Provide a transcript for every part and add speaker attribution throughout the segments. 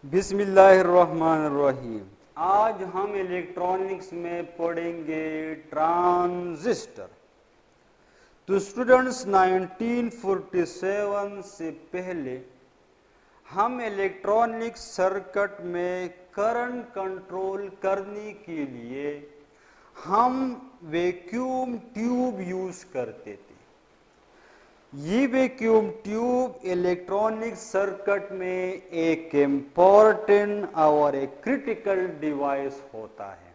Speaker 1: बिस्मिल्लाहिर्रहमानिर्रहीम। आज हम इलेक्ट्रॉनिक्स में पढ़ेंगे ट्रांजिस्टर। तो स्टूडेंट्स 1947 से पहले हम इलेक्ट्रॉनिक सर्किट में करंट कंट्रोल करने के लिए हम वैक्यूम ट्यूब यूज करते थे। ये वैक्यूम ट्यूब इलेक्ट्रॉनिक सर्किट में एक इम्पॉर्टेंट और एक क्रिटिकल डिवाइस होता है,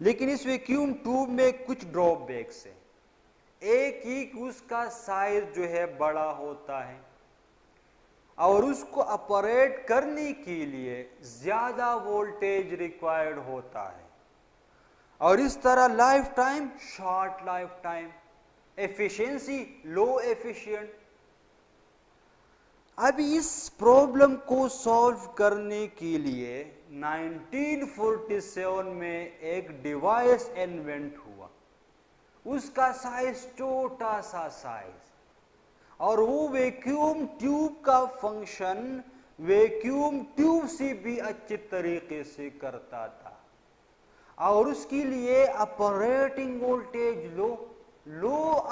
Speaker 1: लेकिन इस वैक्यूम ट्यूब में कुछ ड्रॉबैक्स है। एक ही उसका साइज जो है बड़ा होता है और उसको ऑपरेट करने के लिए ज्यादा वोल्टेज रिक्वायर्ड होता है और इस तरह life time short life time, efficiency low efficient. अब इस प्रॉब्लम को सॉल्व करने के लिए 1947 में एक डिवाइस इन्वेंट हुआ। उसका साइज छोटा सा साइज, और वो वैक्यूम ट्यूब का फंक्शन वैक्यूम ट्यूब से भी अच्छे तरीके से करता था और उसके लिए operating voltage low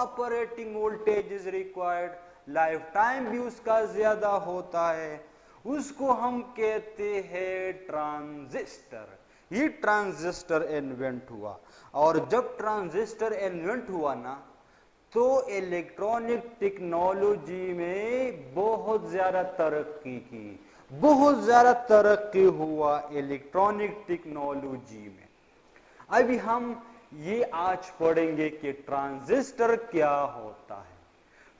Speaker 1: operating voltage is required, life time भी उसका ज्यादा होता है। उसको हम कहते हैं ट्रांजिस्टर। ये ट्रांजिस्टर इन्वेंट हुआ, और जब ट्रांजिस्टर इन्वेंट हुआ ना, तो इलेक्ट्रॉनिक टेक्नोलॉजी में बहुत ज्यादा तरक्की की, बहुत ज्यादा तरक्की हुआ इलेक्ट्रॉनिक टेक्नोलॉजी में। अभी हम ये आज पढ़ेंगे कि ट्रांजिस्टर क्या होता है।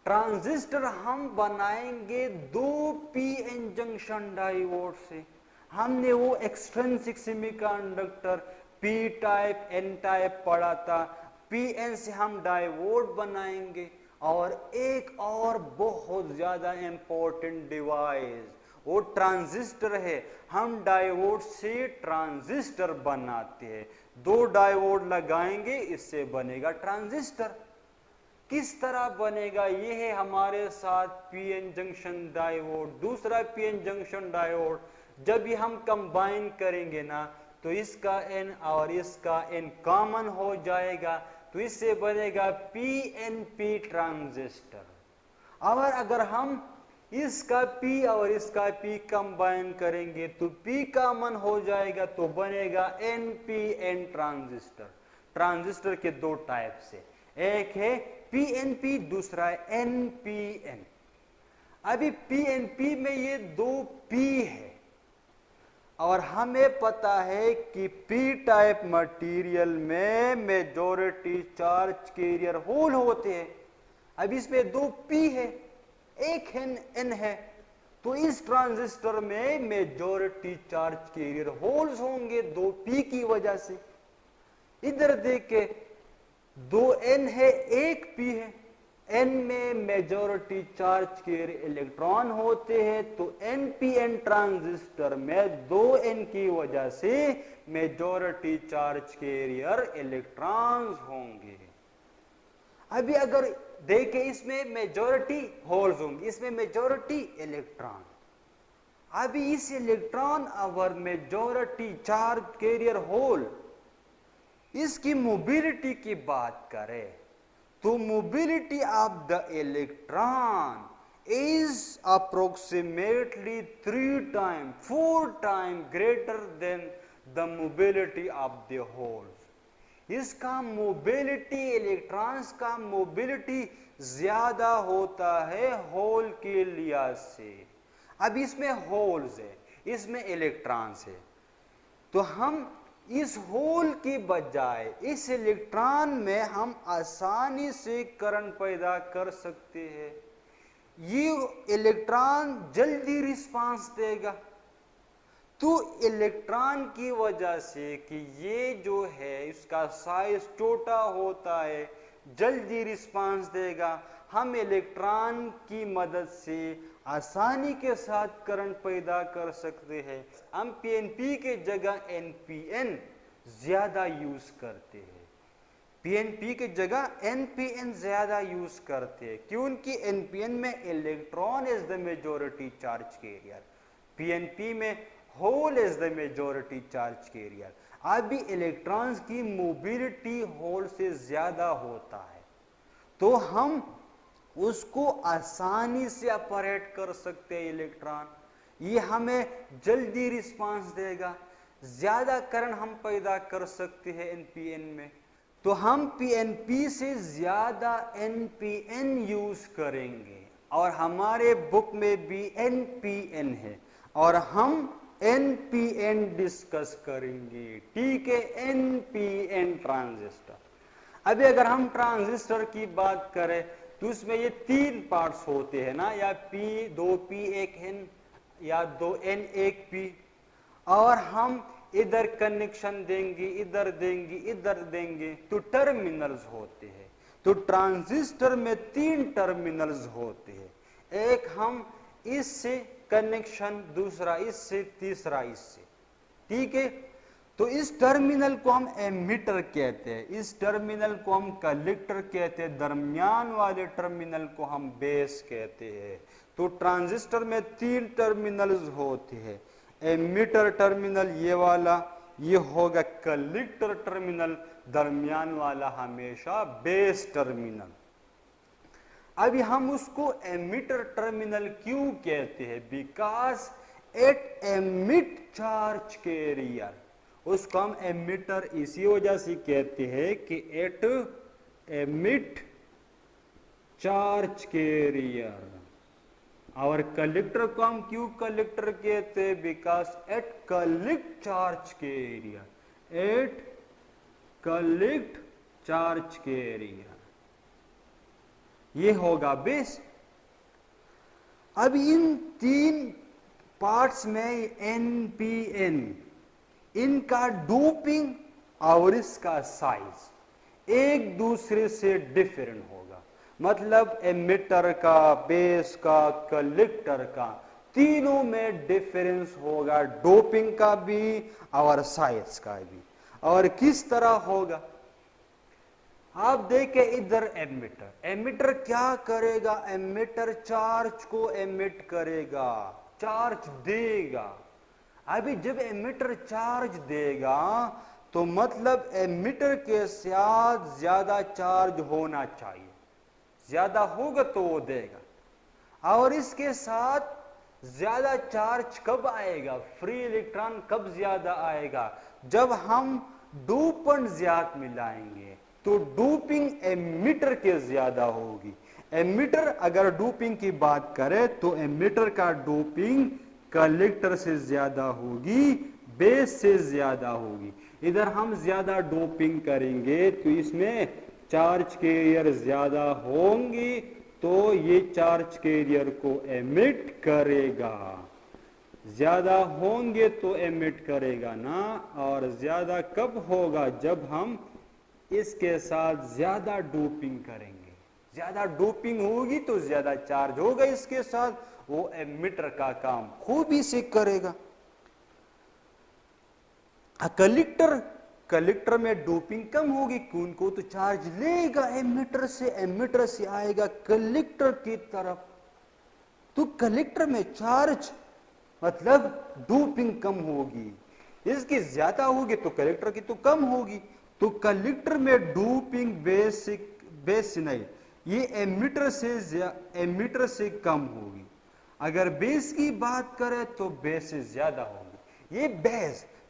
Speaker 1: ट्रांजिस्टर हम बनाएंगे दो पीएन जंक्शन डायोड से। हमने वो extrinsic semiconductor P type N type पढ़ा था। पीएन से हम डायोड बनाएंगे, और एक और बहुत ज्यादा इंपॉर्टेंट डिवाइस वो ट्रांजिस्टर है। हम डायोड से ट्रांजिस्टर बनाते हैं। दो डायोड लगाएंगे, इससे बनेगा ट्रांजिस्टर। किस तरह बनेगा, ये है हमारे साथ पीएन जंक्शन डायोड, दूसरा पीएन जंक्शन डायोड। जब ये हम कंबाइन करेंगे ना, तो इसका एन और इसका एन कॉमन हो जाएगा, तो इससे बनेगा पीएनपी ट्रांजिस्टर। और अगर हम इसका P और इसका P कंबाइन करेंगे तो P कॉमन हो जाएगा, तो बनेगा NPN ट्रांजिस्टर। ट्रांजिस्टर के दो टाइप से, एक है PNP, दूसरा है NPN। अभी PNP में ये दो P है, और हमें पता है कि P टाइप मटेरियल में मेजॉरिटी चार्ज कैरियर होल होते हैं। अब इसमें दो P है, एक N है, तो इस ट्रांजिस्टर में मेजॉरिटी चार्ज कैरियर होल्स होंगे दो P की वजह से। इधर देखे, दो N है, एक P है। N में मेजॉरिटी चार्ज कैरियर इलेक्ट्रॉन होते हैं, तो NPN ट्रांजिस्टर में दो N की वजह से मेजॉरिटी चार्ज कैरियर इलेक्ट्रॉन्स होंगे। अभी अगर देखें, इसमें मेजॉरिटी होल्स होंगे, इसमें मेजॉरिटी इलेक्ट्रॉन। अभी इस इलेक्ट्रॉन और मेजॉरिटी चार्ज कैरियर होल, इसकी मोबिलिटी की बात करें तो mobility of the electron is approximately 4 time greater than the mobility of the holes. इसका मोबिलिटी, इलेक्ट्रॉन्स का मोबिलिटी ज्यादा होता है होल के लिहाज से। अब इसमें होल्स है, इसमें इलेक्ट्रॉन्स है, तो हम इस होल के बजाय इस इलेक्ट्रॉन में हम आसानी से करंट पैदा कर सकते हैं। ये इलेक्ट्रॉन जल्दी रिस्पांस देगा, तो इलेक्ट्रॉन की वजह से कि ये जो है इसका साइज छोटा होता है, जल्दी रिस्पांस देगा। हम इलेक्ट्रॉन की मदद से आसानी के साथ करंट पैदा कर सकते हैं। हम पीएनपी के जगह एनपीएन ज्यादा यूज करते हैं। पीएनपी के जगह एनपीएन ज्यादा यूज करते हैं, क्योंकि एनपीएन में electron is the majority charge carrier, PNP में hole is the majority charge carrier. अभी इलेक्ट्रॉन्स की मोबिलिटी होल से ज्यादा होता है, तो हम उसको आसानी से ऑपरेट कर सकते हैं इलेक्ट्रॉन, ये हमें जल्दी रिस्पांस देगा, ज्यादा करंट हम पैदा कर सकते हैं एनपीएन में। तो हम पीएनपी से ज्यादा एनपीएन यूज करेंगे, और हमारे बुक में भी एनपीएन है, और हम एनपीएन डिस्कस करेंगे, ठीक है, एनपीएन ट्रांजिस्टर। अभी अगर हम ट्रांजिस्टर की बात करें तो उसमें ये 3 पार्ट्स होते हैं ना, या पी 2 पी 1 एन, या 2 एन 1 पी, और हम इधर कनेक्शन देंगे, इधर देंगे, इधर देंगे, तो टर्मिनल्स होते हैं। तो ट्रांजिस्टर में 3 टर्मिनल्स होते हैं, एक हम इससे कनेक्शन, दूसरा इससे, तीसरा इससे, ठीक है। तो इस टर्मिनल को हम एमिटर कहते हैं, इस टर्मिनल को हम कलेक्टर कहते हैं, दरमियान वाले टर्मिनल को हम बेस कहते हैं। तो ट्रांजिस्टर में 3 टर्मिनल्स होते हैं, एमिटर टर्मिनल ये वाला, ये होगा कलेक्टर टर्मिनल, दरमियान वाला हमेशा बेस टर्मिनल। अभी हम उसको एमिटर टर्मिनल क्यों कहते हैं? Because it emit charge carrier. उसको हम एमिटर इसी वजह से कहते हैं कि इट एमिट चार्ज कैरियर। और कलेक्टर को हम क्यों कलेक्टर कहते हैं? Because it collect charge carrier, it collect charge carrier, ये होगा बेस। अब इन 3 पार्ट्स में एनपीएन, इनका डोपिंग और इसका साइज एक दूसरे से डिफरेंट होगा। मतलब एमिटर का, बेस का, कलेक्टर का, तीनों में डिफरेंस होगा, डोपिंग का भी और साइज का भी। और किस तरह होगा आप देखें, इधर एमिटर, एमिटर क्या करेगा? एमिटर चार्ज को एमिट करेगा, चार्ज देगा। अभी जब एमिटर चार्ज देगा तो मतलब एमिटर के साथ ज्यादा चार्ज होना चाहिए, ज्यादा होगा तो वो देगा। और इसके साथ ज्यादा चार्ज कब आएगा? फ्री इलेक्ट्रॉन कब ज्यादा आएगा? जब हम डोपेंट ज्यादा मिलाएंगे, तो डोपिंग एमिटर के ज्यादा होगी। एमिटर अगर डोपिंग की बात करें तो एमिटर का डोपिंग कलेक्टर से ज्यादा होगी, बेस से ज्यादा होगी। इधर हम ज्यादा डोपिंग करेंगे तो इसमें चार्ज कैरियर ज्यादा होंगी, तो ये चार्ज कैरियर को एमिट करेगा, ज्यादा होंगे तो एमिट करेगा ना। और ज्यादा कब होगा? जब हम इसके साथ ज्यादा डोपिंग करेंगे, ज्यादा डोपिंग होगी तो ज्यादा चार्ज होगा इसके साथ, वो एमिटर का काम खूबी से करेगा। कलेक्टर में डोपिंग कम होगी, कौन को तो चार्ज लेगा एमिटर से आएगा कलेक्टर की तरफ। तो कलेक्टर में चार्ज मतलब डोपिंग कम होगी, इसकी ज्यादा होगी तो कलेक्टर की तो कम होगी। तो कलेक्टर में डोपिंग बेस नहीं, ये एमिटर से कम होगी। अगर बेस की बात करें तो बेस से ज्यादा होगी। ये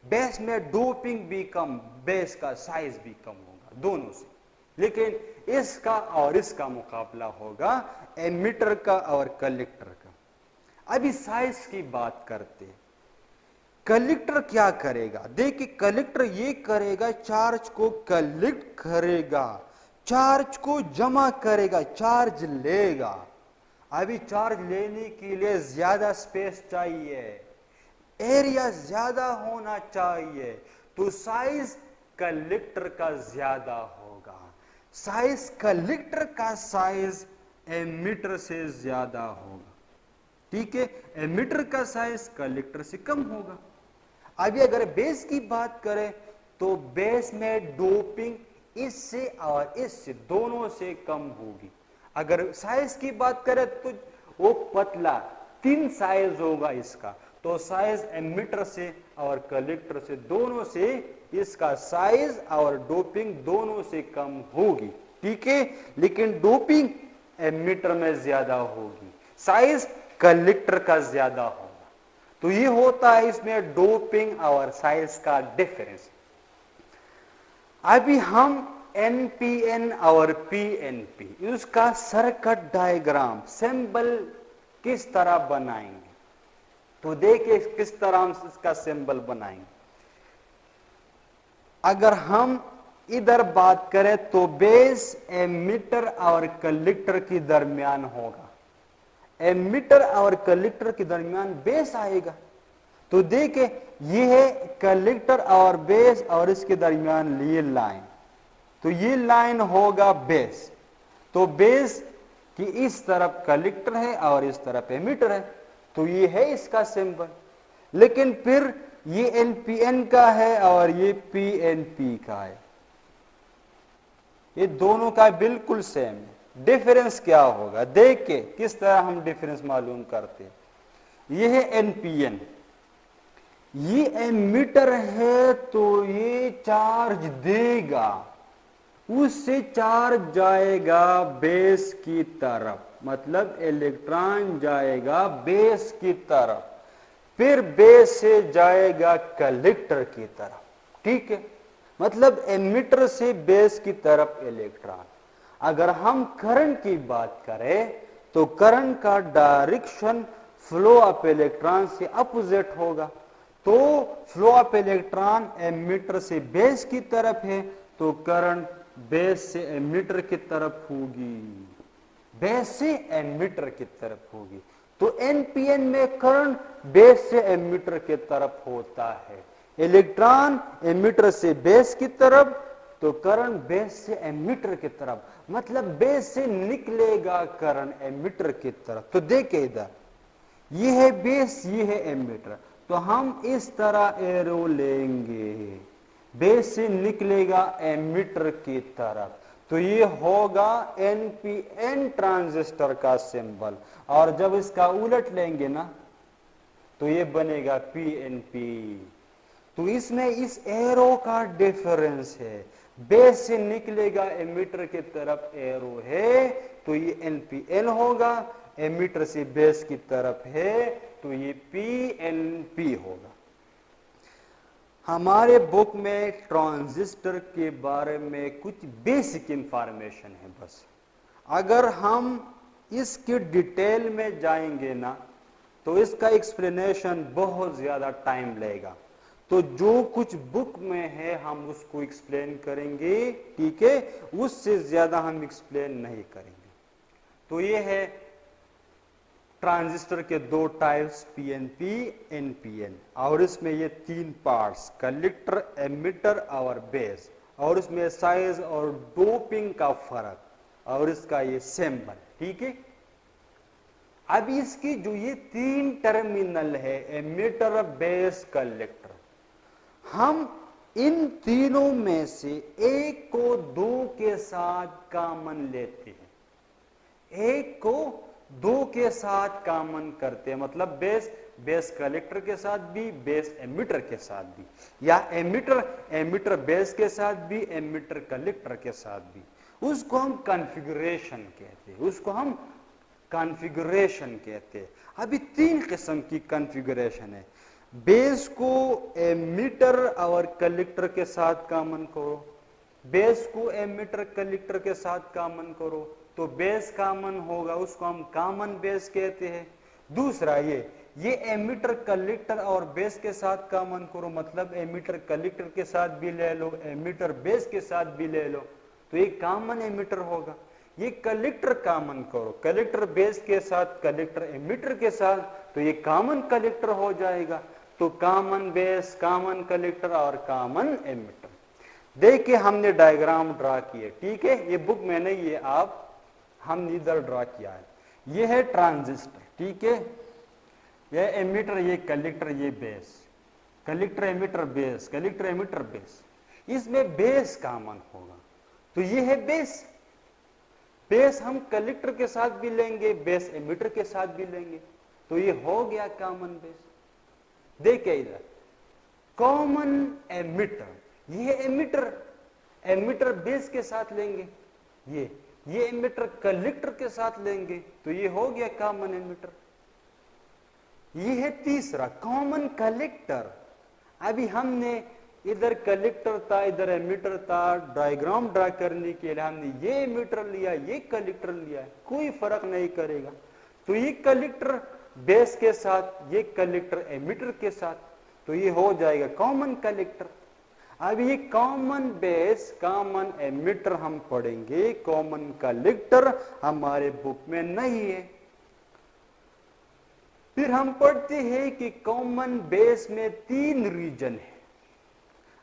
Speaker 1: बेस में डोपिंग भी कम, बेस का साइज भी कम होगा दोनों से। लेकिन इसका और इसका मुकाबला होगा एमिटर का और कलेक्टर का। अभी साइज की बात करते हैं। कलेक्टर क्या करेगा? देखिए, कलेक्टर ये करेगा, चार्ज को कलेक्ट करेगा, चार्ज को जमा करेगा, चार्ज लेगा। अभी चार्ज लेने के लिए ज्यादा स्पेस चाहिए, एरिया ज्यादा होना चाहिए, तो साइज कलेक्टर का ज्यादा होगा। साइज कलेक्टर का साइज एमिटर से ज्यादा होगा, ठीक है। एमिटर का साइज कलेक्टर से कम होगा। अभी अगर बेस की बात करें तो बेस में डोपिंग इससे और इससे दोनों से कम होगी। अगर साइज की बात करें तो वो पतला, 3 साइज होगा इसका, तो साइज एमिटर से और कलेक्टर से दोनों से इसका साइज और डोपिंग दोनों से कम होगी, ठीक है। लेकिन डोपिंग एमिटर में ज्यादा होगी, साइज कलेक्टर का ज्यादा होगा। तो ये होता है इसमें डोपिंग और साइज का डिफरेंस। अभी हम एनपीएन और पीएनपी उसका सर्किट डायग्राम सिंबल किस तरह बनाएंगे, तो देखिए किस तरह हम इसका सिंबल बनाएंगे। अगर हम इधर बात करें तो बेस एमिटर और कलेक्टर के दरमियान होगा, एमिटर और कलेक्टर के दरमियान बेस आएगा। तो देखिए ये है कलेक्टर और बेस और इसके दरमियान ये लाइन, तो ये लाइन होगा बेस। तो बेस की इस तरफ कलेक्टर है और इस तरफ एमिटर है, तो ये है इसका सिंबल। लेकिन फिर ये एनपीएन का है और ये पीएनपी का है, ये दोनों का बिल्कुल सेम है। डिफरेंस क्या होगा, देख के किस तरह हम डिफरेंस मालूम करते हैं। ये है एनपीएन, ये एमिटर है तो ये चार्ज देगा, उससे चार्ज जाएगा बेस की तरफ, मतलब इलेक्ट्रॉन जाएगा बेस की तरफ, फिर बेस से जाएगा कलेक्टर की तरफ, ठीक है। मतलब एमिटर से बेस की तरफ इलेक्ट्रॉन। अगर हम करंट की बात करें तो करंट का डायरेक्शन फ्लो ऑफ इलेक्ट्रॉन से अपोजिट होगा। तो फ्लो ऑफ इलेक्ट्रॉन एमिटर से बेस की तरफ है, तो करंट बेस से एमिटर की तरफ होगी, बेस से एमिटर की तरफ होगी। तो एनपीएन में करंट बेस से एमिटर की तरफ होता है, इलेक्ट्रॉन एमिटर से बेस की तरफ, तो करंट बेस से एमिटर की तरफ, मतलब बेस से निकलेगा करंट एमिटर की तरफ। तो देखिए इधर ये है बेस, ये है एमिटर, तो हम इस तरह एरो लेंगे, बेस से निकलेगा एमिटर की तरफ, तो ये होगा एनपीएन ट्रांजिस्टर का सिंबल। और जब इसका उलट लेंगे ना तो ये बनेगा पीएनपी। तो इसमें इस एरो का डिफरेंस है, बेस से निकलेगा एमिटर की तरफ एरो है तो ये एनपीएन होगा, एमिटर से बेस की तरफ है तो ये पीएनपी होगा। हमारे बुक में ट्रांजिस्टर के बारे में कुछ बेसिक इंफॉर्मेशन है बस। अगर हम इसके डिटेल में जाएंगे ना तो इसका एक्सप्लेनेशन बहुत ज्यादा टाइम लगेगा। तो जो कुछ बुक में है हम उसको एक्सप्लेन करेंगे, ठीक है, उससे ज्यादा हम एक्सप्लेन नहीं करेंगे। तो ये है ट्रांजिस्टर के दो टाइप्स पीएनपी एनपीएन, और इसमें ये तीन पार्ट्स कलेक्टर एमिटर और बेस, और इसमें साइज और डोपिंग का फर्क और इसका ये सिंबल, ठीक है। अब इसकी जो ये तीन टर्मिनल है एमिटर बेस कलेक्टर, हम इन तीनों में से एक को दो के साथ कॉमन लेते हैं, एक को दो के साथ कॉमन करते हैं, मतलब बेस कलेक्टर के साथ भी, बेस एमिटर के साथ भी, या एमिटर बेस के साथ भी, एमिटर कलेक्टर के साथ भी। उसको हम कॉन्फ़िगरेशन कहते हैं, उसको हम कॉन्फ़िगरेशन कहते हैं। अभी तीन किस्म की कॉन्फ़िगरेशन है, बेस को एमिटर और कलेक्टर के साथ कॉमन करो, बेस को एमिटर कलेक्टर के साथ कॉमन करो तो बेस कॉमन होगा, उसको हम कॉमन बेस कहते हैं। दूसरा ये एमिटर कलेक्टर और बेस के साथ कॉमन करो, मतलब एमिटर कलेक्टर के साथ भी ले लो, एमिटर बेस के साथ भी ले लो, तो ये कॉमन एमिटर होगा। ये कलेक्टर कॉमन करो, कलेक्टर बेस के साथ, कलेक्टर एमिटर के साथ, तो ये कॉमन कलेक्टर हो जाएगा। तो कॉमन बेस, कॉमन कलेक्टर और कॉमन एमिटर। देखिए हमने डायग्राम ड्रा किए, ठीक है, ये बुक में नहीं, ये आप हमने इधर ड्रा किया है। ये है ट्रांजिस्टर, ठीक है, ये एमिटर, ये कलेक्टर, ये base, collector emitter base, collector emitter base, इसमें बेस कॉमन होगा, तो ये है बेस। बेस हम कलेक्टर के साथ भी लेंगे, बेस एमिटर के साथ भी लेंगे, तो ये हो गया कॉमन बेस। देखिए इधर कॉमन एमिटर, ये एमिटर बेस के साथ लेंगे, ये एमिटर कलेक्टर के साथ लेंगे, तो ये हो गया कॉमन एमिटर। ये है तीसरा कॉमन कलेक्टर। अभी हमने इधर कलेक्टर था, इधर एमिटर था, डायग्राम ड्रा करने के लिए हमने ये एमिटर लिया, ये कलेक्टर लिया, कोई फर्क नहीं करेगा। तो ये कलेक्टर बेस के साथ, ये कलेक्टर एमिटर के साथ, तो ये हो जाएगा कॉमन कलेक्टर। अब ये कॉमन बेस कॉमन एमिटर हम पढ़ेंगे, कॉमन कलेक्टर हमारे बुक में नहीं है। फिर हम पढ़ते हैं कि कॉमन बेस में 3 रीजन है,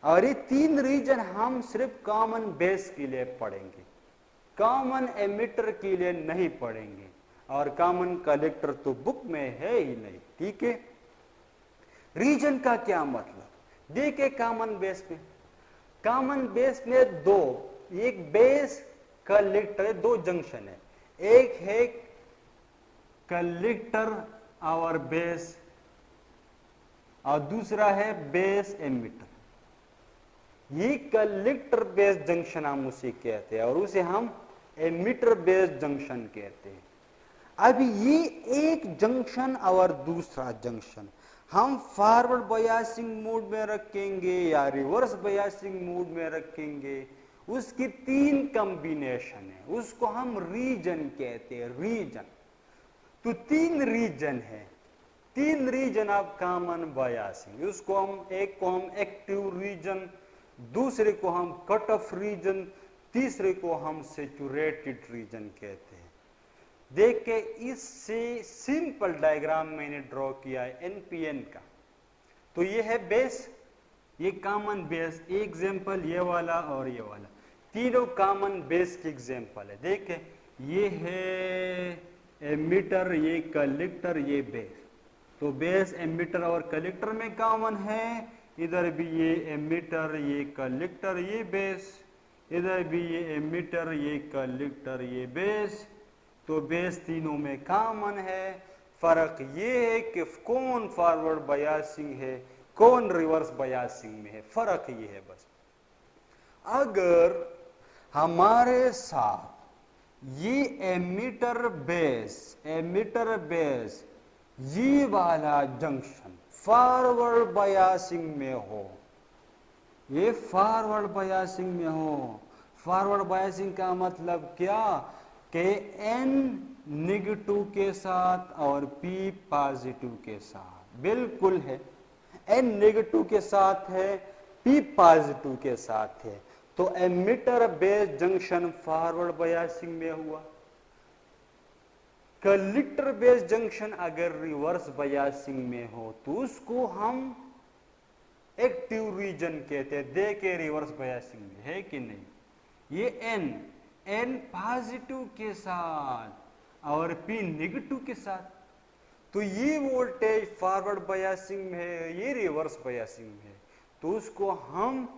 Speaker 1: और ये 3 रीजन हम सिर्फ कॉमन बेस के लिए पढ़ेंगे, कॉमन एमिटर के लिए नहीं पढ़ेंगे, और कॉमन कलेक्टर तो बुक में है ही नहीं। ठीक है, रीजन का क्या मतलब, देखिए कॉमन बेस में दो, एक बेस कलेक्टर, 2 जंक्शन है, एक है कलेक्टर और बेस, और दूसरा है बेस एमिटर। ये कलेक्टर बेस जंक्शन हम उसे कहते हैं, और उसे हम एमिटर बेस जंक्शन कहते हैं। अब ये एक जंक्शन और दूसरा जंक्शन हम फॉरवर्ड बायसिंग मोड में रखेंगे या रिवर्स बायसिंग मोड में रखेंगे, उसकी 3 कॉम्बिनेशन है, उसको हम रीजन कहते हैं, रीजन। तो 3 रीजन है, 3 रीजन ऑफ कॉमन बायसिंग। उसको हम, एक को हम एक्टिव रीजन, दूसरे को हम कट ऑफ रीजन, तीसरे को हम सैचुरेटेड रीजन कहते हैं। देखिए इससे सिंपल डायग्राम मैंने ड्रॉ किया है एनपीएन का। तो ये है बेस, ये कॉमन बेस, एग्जांपल ये वाला और ये वाला, तीनों कॉमन बेस के एग्जांपल है। देखिए ये है एमिटर, ये कलेक्टर, ये बेस। तो बेस एमिटर और कलेक्टर में कॉमन है, इधर भी ये एमिटर, ये कलेक्टर, ये बेस, इधर भी ये एमिटर, ये कलेक्टर, ये बेस। तो बेस तीनों में कॉमन है। फर्क ये है कि कौन फॉरवर्ड बायसिंग है, कौन रिवर्स बायसिंग में है, फर्क ये है बस। अगर हमारे साथ ये एमिटर बेस ये वाला जंक्शन फॉरवर्ड बायसिंग में हो, ये फॉरवर्ड बायसिंग में हो, फॉरवर्ड बायसिंग का मतलब क्या कि N नेगेटिव के साथ और P पॉजिटिव के साथ, बिल्कुल है, N नेगेटिव के साथ है, P पॉजिटिव के साथ है, तो emitter base junction forward biasing में हुआ। कलेक्टर बेस जंक्शन अगर रिवर्स बायसिंग में हो तो उसको हम एक्टिव रीजन कहते हैं। देखे रिवर्स बायसिंग में है कि नहीं, ये N पॉजिटिव के साथ और P नेगेटिव के साथ, तो ये वोल्टेज फॉरवर्ड बायसिंग में है, ये रिवर्स बायसिंग में है, तो उसको हम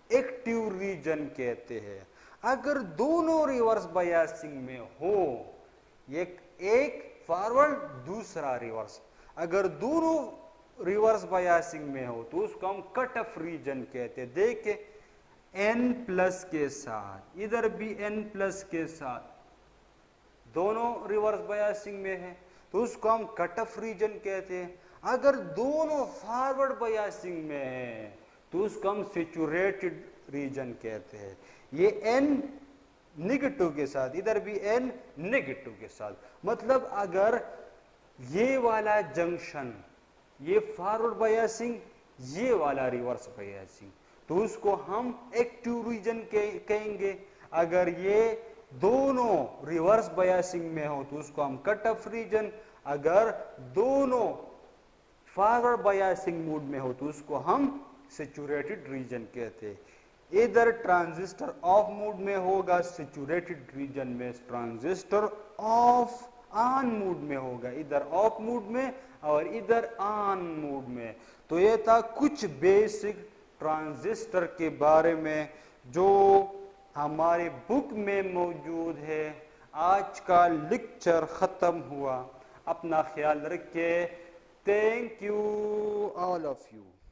Speaker 1: एक्टिव रीजन कहते हैं। अगर दोनों रिवर्स बायसिंग में हो, एक फॉरवर्ड दूसरा रिवर्स, अगर दोनों रिवर्स बायसिंग में हो तो उसको हम कट ऑफ रीजन कहते हैं। देखिए N प्लस के साथ, इधर भी N प्लस के साथ, दोनों रिवर्स बायसिंग में है तो उसको हम कट ऑफ रीजन कहते हैं। अगर दोनों फॉरवर्ड बायसिंग में है तो उसको हम सैचुरेटेड रीजन कहते हैं। ये N नेगेटिव के साथ, इधर भी N नेगेटिव के साथ, मतलब अगर ये वाला जंक्शन, ये फॉरवर्ड बायसिंग, ये वाला रिवर्स बायसिंग, तो उसको हम एक्टिव रीजन कहेंगे। अगर ये दोनों रिवर्स बायसिंग में हो तो उसको हम कट ऑफ रीजन, अगर दोनों फॉरवर्ड बायसिंग मोड में हो तो उसको हम सैचुरेटेड रीजन कहते हैं। इधर ट्रांजिस्टर ऑफ मोड में होगा, सैचुरेटेड रीजन में ट्रांजिस्टर ऑफ ऑन मोड में होगा, इधर ऑफ मोड में और इधर ऑन मोड में। तो ये था कुछ बेसिक ट्रांजिस्टर के बारे में जो हमारे बुक में मौजूद है। आज का लेक्चर खत्म हुआ, अपना ख्याल रखिए। Thank you all. all of you.